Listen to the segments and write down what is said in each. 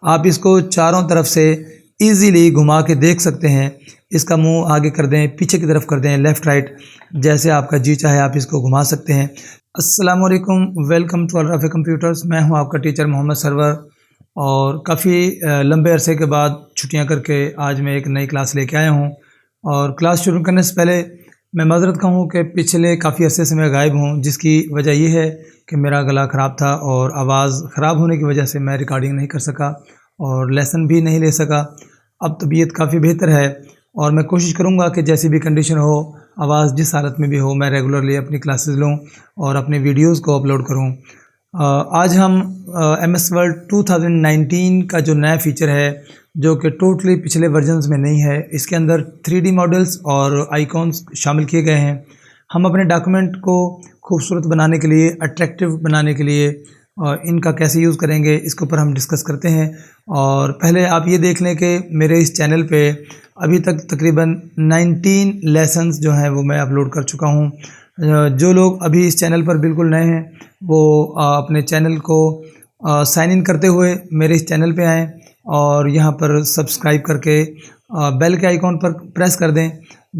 आप इसको चारों तरफ से इजीली घुमा के देख सकते हैं। इसका मुंह आगे कर दें, पीछे की तरफ कर दें, लेफ़्ट राइट, जैसे आपका जी चाहे आप इसको घुमा सकते हैं। अस्सलाम वालेकुम, वेलकम टू अल-राफ़ी कंप्यूटर्स। मैं हूं आपका टीचर मोहम्मद सरवर और काफ़ी लंबे अरसे के बाद छुट्टियां करके आज मैं एक नई क्लास लेके आया हूं। और क्लास शुरू करने से पहले मैं माज़रत खां हूँ कि पिछले काफ़ी अरसे से मैं गायब हूँ, जिसकी वजह यह है कि मेरा गला ख़राब था और आवाज़ ख़राब होने की वजह से मैं रिकॉर्डिंग नहीं कर सका और लेसन भी नहीं ले सका। अब तबीयत काफ़ी बेहतर है और मैं कोशिश करूँगा कि जैसी भी कंडीशन हो, आवाज़ जिस हालत में भी हो, मैं रेगुलरली अपनी क्लासेस लूँ और अपने वीडियोज़ को अपलोड करूँ। आज हम MS वर्ड 2019 का जो नया फ़ीचर है, जो कि टोटली पिछले वर्जन्स में नहीं है, इसके अंदर 3D मॉडल्स और आइकॉन्स शामिल किए गए हैं। हम अपने डॉक्यूमेंट को खूबसूरत बनाने के लिए, अट्रैक्टिव बनाने के लिए इनका कैसे यूज़ करेंगे, इसके ऊपर हम डिस्कस करते हैं। और पहले आप ये देख लें कि मेरे इस चैनल पे अभी तक तकरीबन 19 लेसन्स जो हैं वो मैं अपलोड कर चुका हूँ। जो लोग अभी इस चैनल पर बिल्कुल नए हैं वो अपने चैनल को साइन इन करते हुए मेरे इस चैनल पे आएँ और यहाँ पर सब्सक्राइब करके बेल के आइकॉन पर प्रेस कर दें।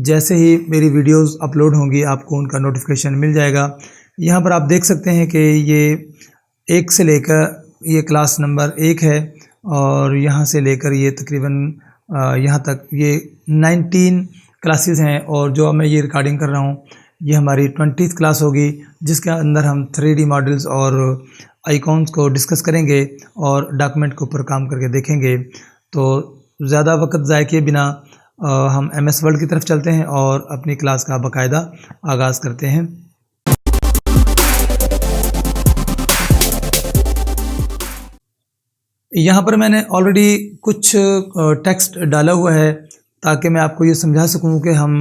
जैसे ही मेरी वीडियोस अपलोड होंगी आपको उनका नोटिफिकेशन मिल जाएगा। यहाँ पर आप देख सकते हैं कि ये 1 से लेकर ये क्लास नंबर 1 है और यहाँ से लेकर ये तकरीबन यहाँ तक ये 19 क्लासेस हैं। और जो मैं ये रिकॉर्डिंग कर रहा हूँ ये हमारी 20th क्लास होगी, जिसके अंदर हम 3D मॉडल्स और आइकॉन्स को डिस्कस करेंगे और डॉक्यूमेंट के ऊपर काम करके देखेंगे। तो ज़्यादा वक्त ज़ाय किए बिना हम MS वर्ड की तरफ चलते हैं और अपनी क्लास का बाकायदा आगाज़ करते हैं। यहाँ पर मैंने ऑलरेडी कुछ टेक्स्ट डाला हुआ है ताकि मैं आपको ये समझा सकूँ कि हम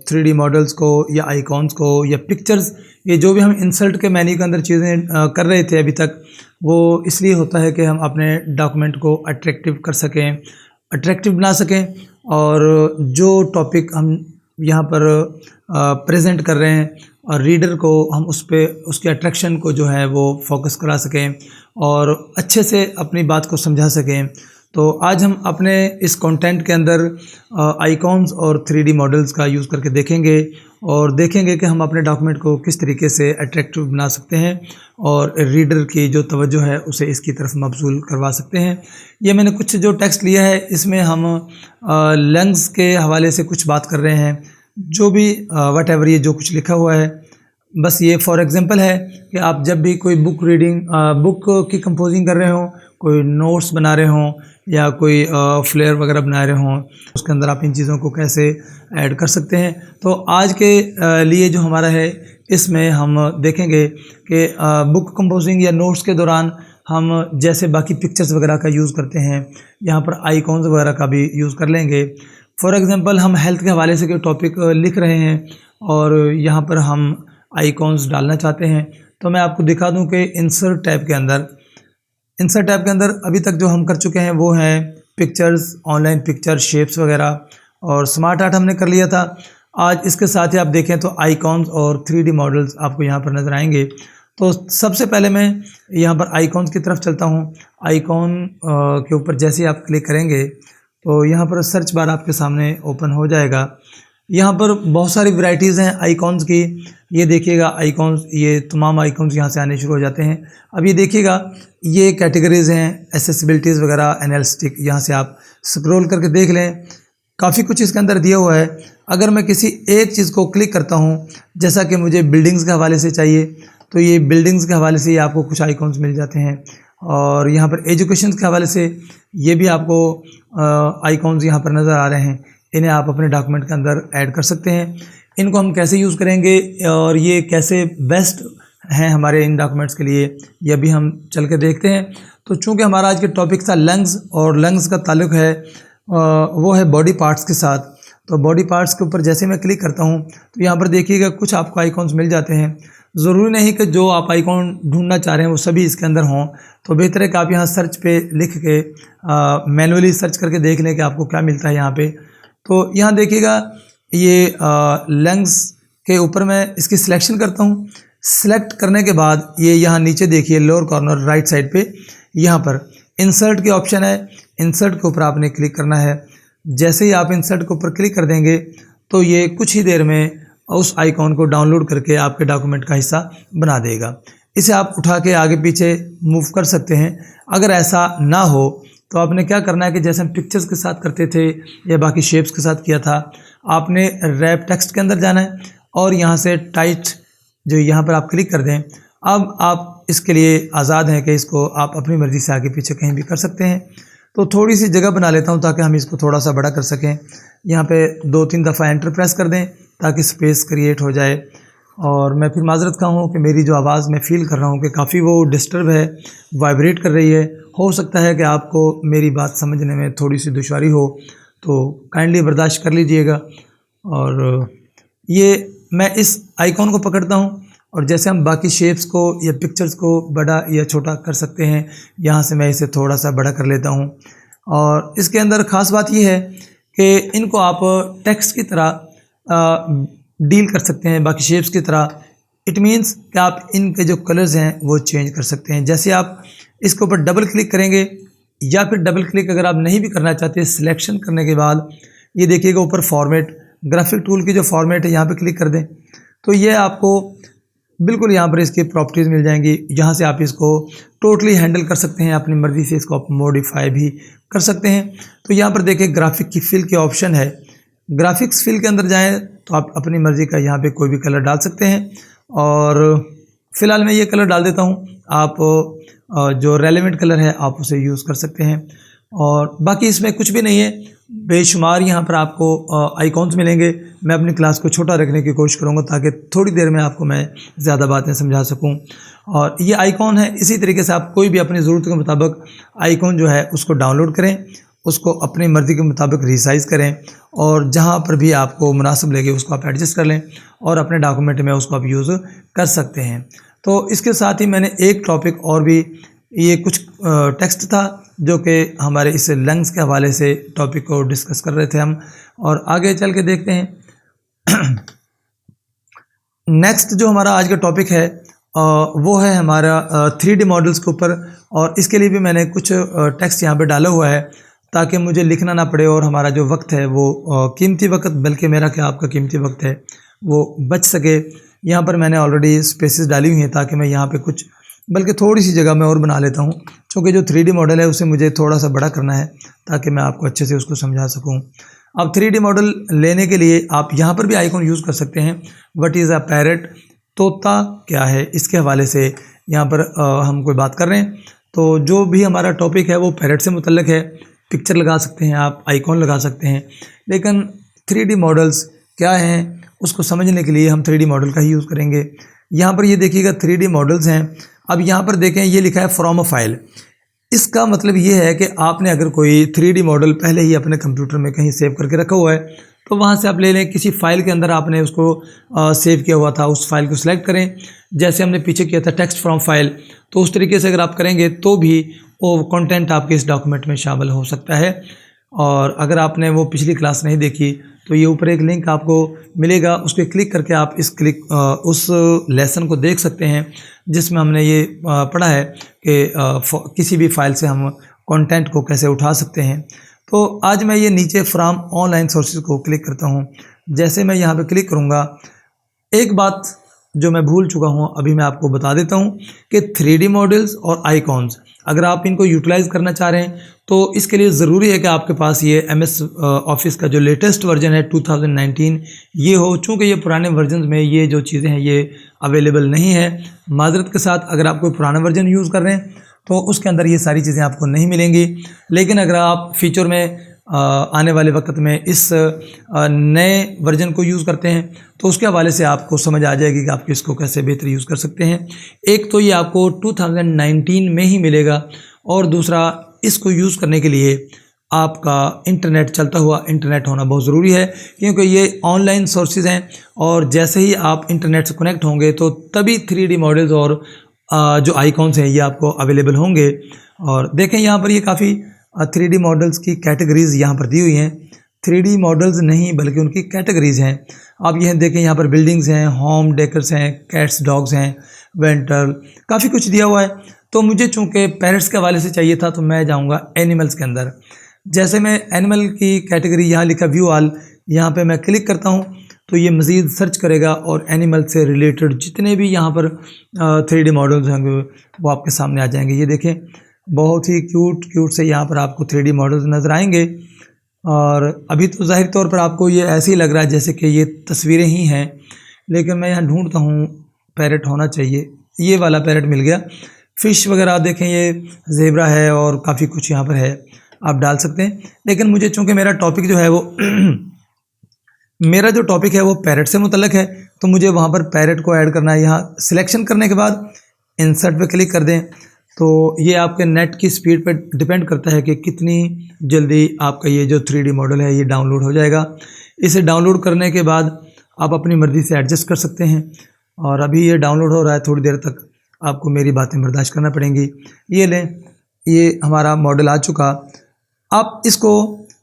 3D मॉडल्स को या आइकॉन्स को या पिक्चर्स, ये जो भी हम इंसर्ट के मेन्यू के अंदर चीज़ें कर रहे थे अभी तक, वो इसलिए होता है कि हम अपने डॉक्यूमेंट को अट्रैक्टिव कर सकें, अट्रैक्टिव बना सकें और जो टॉपिक हम यहाँ पर प्रेजेंट कर रहे हैं और रीडर को हम उस पर उसके अट्रैक्शन को जो है वो फोकस करा सकें और अच्छे से अपनी बात को समझा सकें। तो आज हम अपने इस कंटेंट के अंदर आइकॉन्स और 3D मॉडल्स का यूज़ करके देखेंगे और देखेंगे कि हम अपने डॉक्यूमेंट को किस तरीके से अट्रैक्टिव बना सकते हैं और रीडर की जो तवज्जो है उसे इसकी तरफ मबसूल करवा सकते हैं। ये मैंने कुछ जो टेक्स्ट लिया है इसमें हम लेंस के हवाले से कुछ बात कर रहे हैं। जो भी वट एवर ये जो कुछ लिखा हुआ है, बस ये फॉर एग्ज़ाम्पल है कि आप जब भी कोई बुक की कंपोजिंग कर रहे हों, कोई नोट्स बना रहे हों या कोई फ्लेयर वगैरह बना रहे हों, उसके अंदर आप इन चीज़ों को कैसे ऐड कर सकते हैं। तो आज के लिए जो हमारा है इसमें हम देखेंगे कि बुक कंपोजिंग या नोट्स के दौरान हम जैसे बाकी पिक्चर्स वगैरह का यूज़ करते हैं, यहाँ पर आइकॉन्स वगैरह का भी यूज़ कर लेंगे। फॉर एग्ज़ाम्पल हम हेल्थ के हवाले से कोई टॉपिक लिख रहे हैं और यहाँ पर हम आइकॉन्स डालना चाहते हैं, तो मैं आपको दिखा दूं कि इंसर्ट टैब के अंदर अभी तक जो हम कर चुके हैं वो हैं पिक्चर्स, ऑनलाइन पिक्चर, शेप्स वगैरह और स्मार्ट आर्ट हमने कर लिया था। आज इसके साथ ही आप देखें तो आइकॉन्स और 3D मॉडल्स आपको यहाँ पर नज़र आएंगे। तो सबसे पहले मैं यहाँ पर आइकॉन्स की तरफ चलता हूँ। आइकॉन के ऊपर जैसे ही आप क्लिक करेंगे तो यहाँ पर सर्च बार आपके सामने ओपन हो जाएगा। यहाँ पर बहुत सारी वैरायटीज़ हैं आइकॉन्स की। ये देखिएगा आइकॉन्स, ये तमाम आइकॉन्स यहाँ से आने शुरू हो जाते हैं। अब ये देखिएगा ये कैटेगरीज़ हैं, एक्सेसिबिलिटीज़ वगैरह, एनालिटिक, यहाँ से आप स्क्रॉल करके देख लें, काफ़ी कुछ इसके अंदर दिया हुआ है। अगर मैं किसी एक चीज़ को क्लिक करता हूँ, जैसा कि मुझे बिल्डिंग्स के हवाले से चाहिए, तो ये बिल्डिंग्स के हवाले से आपको कुछ आइकॉन्स मिल जाते हैं। और यहाँ पर एजुकेशन के हवाले से ये भी आपको आइकॉन्स यहाँ पर नज़र आ रहे हैं। इन्हें आप अपने डॉक्यूमेंट के अंदर ऐड कर सकते हैं। इनको हम कैसे यूज़ करेंगे और ये कैसे बेस्ट हैं हमारे इन डॉक्यूमेंट्स के लिए, ये भी हम चल के देखते हैं। तो चूँकि हमारा आज के टॉपिक था लंग्स और लंग्स का ताल्लुक़ है वो है बॉडी पार्ट्स के साथ। तो बॉडी पार्ट्स के ऊपर जैसे मैं क्लिक करता हूँ तो यहाँ पर देखिएगा कुछ आपको आइकॉन्स मिल जाते हैं। ज़रूरी नहीं कि जो आप आइकॉन ढूंढना चाह रहे हैं वो सभी इसके अंदर हों, तो बेहतर है कि आप यहाँ सर्च पे लिख के मैनुअली सर्च करके देख लें कि आपको क्या मिलता है यहाँ पे। तो यहाँ देखिएगा ये लंग्स के ऊपर मैं इसकी सिलेक्शन करता हूँ। सिलेक्ट करने के बाद ये यहाँ नीचे देखिए लोअर कॉर्नर राइट साइड पे यहाँ पर इंसर्ट के ऑप्शन है, इंसर्ट के ऊपर आपने क्लिक करना है। जैसे ही आप इंसर्ट के ऊपर क्लिक कर देंगे तो ये कुछ ही देर में उस आइकॉन को डाउनलोड करके आपके डॉक्यूमेंट का हिस्सा बना देगा। इसे आप उठा के आगे पीछे मूव कर सकते हैं। अगर ऐसा ना हो तो आपने क्या करना है कि जैसे हम पिक्चर्स के साथ करते थे या बाकी शेप्स के साथ किया था, आपने रैप टेक्स्ट के अंदर जाना है और यहाँ से टाइट जो यहाँ पर आप क्लिक कर दें। अब आप इसके लिए आज़ाद हैं कि इसको आप अपनी मर्ज़ी से आगे पीछे कहीं भी कर सकते हैं। तो थोड़ी सी जगह बना लेता हूँ ताकि हम इसको थोड़ा सा बड़ा कर सकें। यहाँ पे 2-3 दफ़ा एंटर प्रेस कर दें ताकि स्पेस क्रिएट हो जाए। और मैं फिर माजरत का हूँ कि मेरी जो आवाज़ मैं फ़ील कर रहा हूँ कि काफ़ी वो डिस्टर्ब है, वाइब्रेट कर रही है। हो सकता है कि आपको मेरी बात समझने में थोड़ी सी दुश्वारी हो, तो काइंडली बर्दाश्त कर लीजिएगा। और ये मैं इस आइकॉन को पकड़ता हूँ और जैसे हम बाकी शेप्स को या पिक्चर्स को बड़ा या छोटा कर सकते हैं, यहाँ से मैं इसे थोड़ा सा बड़ा कर लेता हूँ। और इसके अंदर ख़ास बात ये है कि इनको आप टेक्स्ट की तरह डील कर सकते हैं, बाकी शेप्स की तरह। इट मीन्स कि आप इनके जो कलर्स हैं वो चेंज कर सकते हैं। जैसे आप इसके ऊपर डबल क्लिक करेंगे या फिर डबल क्लिक अगर आप नहीं भी करना चाहते, सिलेक्शन करने के बाद ये देखिएगा ऊपर फॉर्मेट, ग्राफिक टूल की जो फॉर्मेट है यहाँ पे क्लिक कर दें तो ये आपको बिल्कुल यहाँ पर इसकी प्रॉपर्टीज़ मिल जाएंगी। यहाँ से आप इसको टोटली हैंडल कर सकते हैं, अपनी मर्ज़ी से इसको आप मॉडिफाई भी कर सकते हैं। तो यहाँ पर देखिए ग्राफिक की फिल के ऑप्शन है, ग्राफिक्स फिल के अंदर जाएं तो आप अपनी मर्ज़ी का यहाँ पे कोई भी कलर डाल सकते हैं। और फ़िलहाल मैं ये कलर डाल देता हूँ, आप जो रेलेवेंट कलर है आप उसे यूज़ कर सकते हैं। और बाकी इसमें कुछ भी नहीं है, बेशुमार यहाँ पर आपको आइकॉन्स मिलेंगे। मैं अपनी क्लास को छोटा रखने की कोशिश करूँगा ताकि थोड़ी देर में आपको मैं ज़्यादा बातें समझा सकूँ। और ये आइकॉन है, इसी तरीके से आप कोई भी अपनी ज़रूरत के मुताबिक आइकॉन जो है उसको डाउनलोड करें, उसको अपनी मर्ज़ी के मुताबिक रिसाइज़ करें और जहाँ पर भी आपको मुनासिब लगे उसको आप एडजस्ट कर लें और अपने डॉक्यूमेंट में उसको आप यूज़ कर सकते हैं। तो इसके साथ ही मैंने एक टॉपिक और भी, ये कुछ टेक्स्ट था जो कि हमारे इस लंग्स के हवाले से टॉपिक को डिस्कस कर रहे थे हम, और आगे चल के देखते हैं। नेक्स्ट जो हमारा आज का टॉपिक है वो है हमारा 3D मॉडल्स के ऊपर। और इसके लिए भी मैंने कुछ टेक्स्ट यहाँ पे डाला हुआ है ताकि मुझे लिखना ना पड़े और हमारा जो वक्त है वो कीमती वक्त, बल्कि मेरा क्या आपका कीमती वक्त है, वो बच सके। यहाँ पर मैंने ऑलरेडी स्पेसेस डाली हुई हैं ताकि मैं यहाँ पे कुछ, बल्कि थोड़ी सी जगह मैं और बना लेता हूँ, क्योंकि जो 3D मॉडल है उसे मुझे थोड़ा सा बड़ा करना है ताकि मैं आपको अच्छे से उसको समझा सकूँ। अब 3D मॉडल लेने के लिए आप यहाँ पर भी आइकॉन यूज़ कर सकते हैं। व्हाट इज़ अ पैरेट, तोता क्या है, इसके हवाले से यहाँ पर हम कोई बात कर रहे हैं। तो जो भी हमारा टॉपिक है वो पैरेट से मुतल्लिक है। पिक्चर लगा सकते हैं आप, आइकॉन लगा सकते हैं, लेकिन 3D मॉडल्स क्या हैं उसको समझने के लिए हम 3D मॉडल का ही यूज़ करेंगे। यहाँ पर ये देखिएगा 3D मॉडल्स हैं। अब यहाँ पर देखें ये लिखा है फ्रॉम अ फाइल। इसका मतलब ये है कि आपने अगर कोई 3D मॉडल पहले ही अपने कंप्यूटर में कहीं सेव करके रखा हुआ है तो वहाँ से आप ले लें। किसी फाइल के अंदर आपने उसको सेव किया हुआ था, उस फाइल को सिलेक्ट करें, जैसे हमने पीछे किया था टेक्स्ट फ्रॉम फाइल। तो उस तरीके से अगर आप करेंगे तो भी वो कंटेंट आपके इस डॉक्यूमेंट में शामिल हो सकता है। और अगर आपने वो पिछली क्लास नहीं देखी तो ये ऊपर एक लिंक आपको मिलेगा, उस पर क्लिक करके आप उस लेसन को देख सकते हैं जिसमें हमने ये पढ़ा है कि किसी भी फाइल से हम कंटेंट को कैसे उठा सकते हैं। तो आज मैं ये नीचे फ्रॉम ऑनलाइन सोर्सेज को क्लिक करता हूँ। जैसे मैं यहाँ पे क्लिक करूँगा, एक बात जो मैं भूल चुका हूँ अभी मैं आपको बता देता हूँ कि 3D मॉडल्स और आइकॉन्स अगर आप इनको यूटिलाइज़ करना चाह रहे हैं तो इसके लिए ज़रूरी है कि आपके पास ये MS ऑफिस का जो लेटेस्ट वर्जन है 2019 ये हो। चूँकि ये पुराने वर्जन में ये जो चीज़ें हैं ये अवेलेबल नहीं है। माजरत के साथ अगर आप कोई पुराना वर्जन यूज़ कर रहे हैं तो उसके अंदर ये सारी चीज़ें आपको नहीं मिलेंगी। लेकिन अगर आप फ्यूचर में आने वाले वक्त में इस नए वर्जन को यूज़ करते हैं तो उसके हवाले से आपको समझ आ जाएगी कि आप इसको कैसे बेहतर यूज़ कर सकते हैं। एक तो ये आपको 2019 में ही मिलेगा, और दूसरा इसको यूज़ करने के लिए आपका इंटरनेट, चलता हुआ इंटरनेट होना बहुत ज़रूरी है, क्योंकि ये ऑनलाइन सोर्सेज हैं और जैसे ही आप इंटरनेट से कनेक्ट होंगे तो तभी 3D मॉडल्स और जो आइकॉन्स हैं ये आपको अवेलेबल होंगे। और देखें यहाँ पर ये काफ़ी 3D मॉडल्स की कैटेगरीज़ यहाँ पर दी हुई हैं। 3D मॉडल्स नहीं बल्कि उनकी कैटेगरीज़ हैं। आप यह देखें यहाँ पर बिल्डिंग्स हैं, होम डेकर्स हैं, कैट्स डॉग्स हैं, वेंटल, काफ़ी कुछ दिया हुआ है। तो मुझे चूँकि पैरट्स के हवाले से चाहिए था तो मैं जाऊँगा एनिमल्स के अंदर। जैसे मैं एनिमल की कैटेगरी यहाँ लिखा व्यू ऑल, यहाँ पे मैं क्लिक करता हूँ तो ये मज़ीद सर्च करेगा और एनिमल से रिलेटेड जितने भी यहाँ पर 3D मॉडल्स होंगे वो आपके सामने आ जाएंगे। ये देखें बहुत ही क्यूट से यहाँ पर आपको 3D मॉडल्स नज़र आएंगे। और अभी तो ज़ाहिर तौर पर आपको ये ऐसे ही लग रहा है जैसे कि ये तस्वीरें ही हैं, लेकिन मैं यहाँ ढूंढता हूँ पैरट होना चाहिए, ये वाला पैरट मिल गया। फ़िश वगैरह आप देखें ये ज़ेब्रा है और काफ़ी कुछ यहाँ पर है, आप डाल सकते हैं। लेकिन मुझे चूँकि मेरा टॉपिक जो है वो मेरा जो टॉपिक है वो पैरट से मुतल्लक है, तो मुझे वहाँ पर पैरट को ऐड करना है। यहाँ सिलेक्शन करने के बाद इंसर्ट पे क्लिक कर दें तो ये आपके नेट की स्पीड पे डिपेंड करता है कि कितनी जल्दी आपका ये जो 3D मॉडल है ये डाउनलोड हो जाएगा। इसे डाउनलोड करने के बाद आप अपनी मर्ज़ी से एडजस्ट कर सकते हैं। और अभी ये डाउनलोड हो रहा है, थोड़ी देर तक आपको मेरी बातें बर्दाश्त करना पड़ेंगी। ये लें, ये हमारा मॉडल आ चुका। आप इसको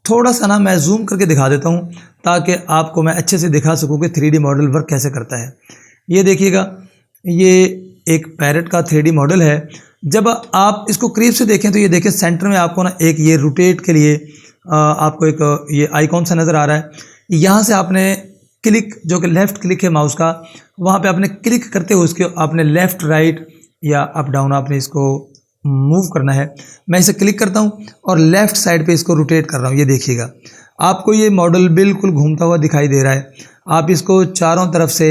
थोड़ा सा ना मैं जूम करके दिखा देता हूँ ताकि आपको मैं अच्छे से दिखा सकूँ कि 3D मॉडल वर्क कैसे करता है। ये देखिएगा, ये एक पैरट का 3D मॉडल है। जब आप इसको करीब से देखें तो ये देखें सेंटर में आपको ना एक ये रोटेट के लिए आपको एक ये आइकॉन सा नज़र आ रहा है। यहाँ से आपने क्लिक, जो कि लेफ़्ट क्लिक है माउस का, वहाँ पे आपने क्लिक करते हुए उसके आपने लेफ़्ट राइट या अप डाउन आपने इसको मूव करना है। मैं इसे क्लिक करता हूँ और लेफ़्ट साइड पे इसको रोटेट कर रहा हूँ। ये देखिएगा आपको ये मॉडल बिल्कुल घूमता हुआ दिखाई दे रहा है। आप इसको चारों तरफ से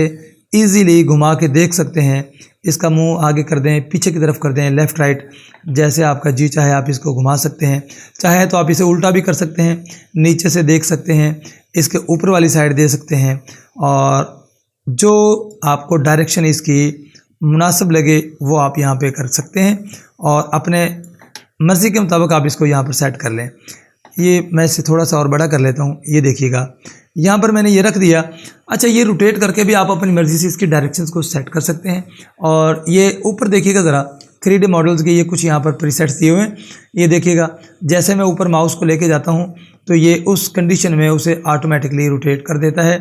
ईज़िली घुमा के देख सकते हैं। इसका मुंह आगे कर दें, पीछे की तरफ कर दें, लेफ़्ट राइट, जैसे आपका जी चाहे आप इसको घुमा सकते हैं। चाहे तो आप इसे उल्टा भी कर सकते हैं, नीचे से देख सकते हैं, इसके ऊपर वाली साइड दे सकते हैं, और जो आपको डायरेक्शन इसकी मुनासिब लगे वो आप यहाँ पे कर सकते हैं और अपने मर्ज़ी के मुताबिक आप इसको यहाँ पर सेट कर लें। ये मैं इसे थोड़ा सा और बड़ा कर लेता हूँ। ये देखिएगा यहाँ पर मैंने ये रख दिया। अच्छा, ये रोटेट करके भी आप अपनी मर्ज़ी से इसकी डायरेक्शंस को सेट कर सकते हैं। और ये ऊपर देखिएगा ज़रा 3D मॉडल्स के ये कुछ यहाँ पर प्रीसेट्स दिए हुए हैं। ये देखिएगा जैसे मैं ऊपर माउस को लेके जाता हूँ तो ये उस कंडीशन में उसे ऑटोमेटिकली रोटेट कर देता है।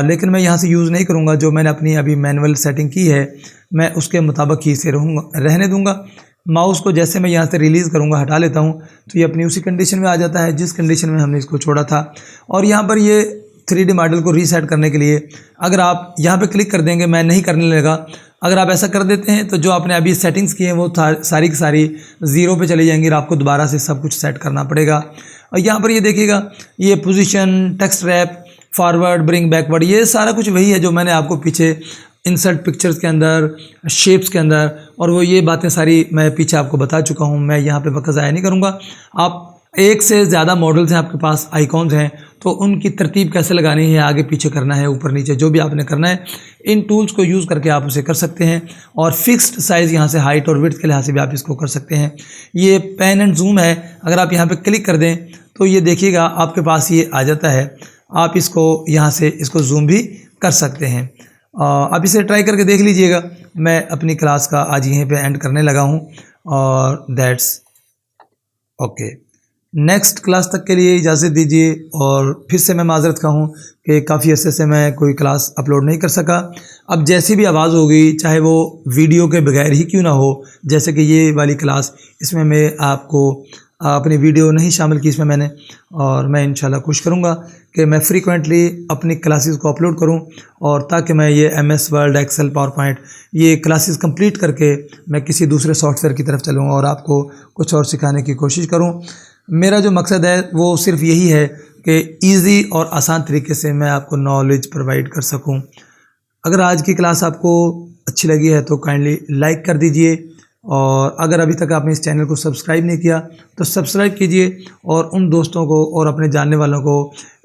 लेकिन मैं यहाँ से यूज़ नहीं करूँगा, जो मैंने अपनी अभी मैनुअल सेटिंग की है मैं उसके मुताबिक ही इसे रहने दूँगा। माउस को जैसे मैं यहाँ से रिलीज़ करूँगा, हटा लेता हूँ, तो ये अपनी उसी कंडीशन में आ जाता है जिस कंडीशन में हमने इसको छोड़ा था। और यहाँ पर ये 3D मॉडल को रीसेट करने के लिए अगर आप यहाँ पे क्लिक कर देंगे, मैं नहीं करने लगा, अगर आप ऐसा कर देते हैं तो जो आपने अभी सेटिंग्स की हैं वो सारी की सारी ज़ीरो पे चली जाएंगी और आपको दोबारा से सब कुछ सेट करना पड़ेगा। और यहाँ पर ये देखिएगा, ये position, text rap, forward, bring backward, ये सारा कुछ वही है जो मैंने आपको पीछे इंसर्ट पिक्चर्स के अंदर, शेप्स के अंदर, और वो ये बातें सारी मैं पीछे आपको बता चुका हूँ। मैं यहाँ पे वक्त ज़ाया नहीं करूँगा। आप एक से ज़्यादा मॉडल्स हैं आपके पास, आइकॉन्स हैं, तो उनकी तरतीब कैसे लगानी है, आगे पीछे करना है, ऊपर नीचे, जो भी आपने करना है, इन टूल्स को यूज़ करके आप उसे कर सकते हैं। और फिक्स्ड साइज़ यहाँ से हाइट और विड्थ के लिहाज से भी आप इसको कर सकते हैं। ये पैन एंड जूम है, अगर आप यहाँ पे क्लिक कर दें तो ये देखिएगा आपके पास ये आ जाता है। आप इसको यहाँ से इसको जूम भी कर सकते हैं। आप इसे ट्राई करके देख लीजिएगा। मैं अपनी क्लास का आज यहीं पे एंड करने लगा हूँ और दैट्स ओके। नेक्स्ट क्लास तक के लिए इजाज़त दीजिए। और फिर से मैं माज़रत कहूँ कि काफ़ी अरसे से मैं कोई क्लास अपलोड नहीं कर सका। अब जैसी भी आवाज़ होगी, चाहे वो वीडियो के बगैर ही क्यों ना हो, जैसे कि ये वाली क्लास, इसमें मैं आपको अपनी वीडियो नहीं शामिल की इसमें मैंने, और मैं इंशाल्लाह कोशिश करूँगा कि मैं फ्रीक्वेंटली अपनी क्लासेस को अपलोड करूँ, और ताकि मैं ये MS word, excel, PowerPoint, ये क्लासेस कंप्लीट करके मैं किसी दूसरे सॉफ्टवेयर की तरफ चलूँ और आपको कुछ और सिखाने की कोशिश करूँ। मेरा जो मकसद है वो सिर्फ यही है कि ईज़ी और आसान तरीके से मैं आपको नॉलेज प्रोवाइड कर सकूँ। अगर आज की क्लास आपको अच्छी लगी है तो काइंडली लाइक कर दीजिए, और अगर अभी तक आपने इस चैनल को सब्सक्राइब नहीं किया तो सब्सक्राइब कीजिए, और उन दोस्तों को और अपने जानने वालों को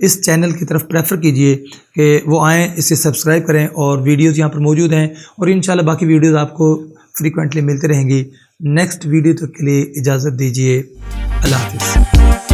इस चैनल की तरफ प्रेफर कीजिए कि वो आएँ, इसे सब्सक्राइब करें। और वीडियोज़ यहाँ पर मौजूद हैं और इंशाल्लाह बाकी वीडियोज़ आपको फ्रीक्वेंटली मिलती रहेंगी। नेक्स्ट वीडियो तक के लिए इजाज़त दीजिए। अल्लाह हाफ़िज़।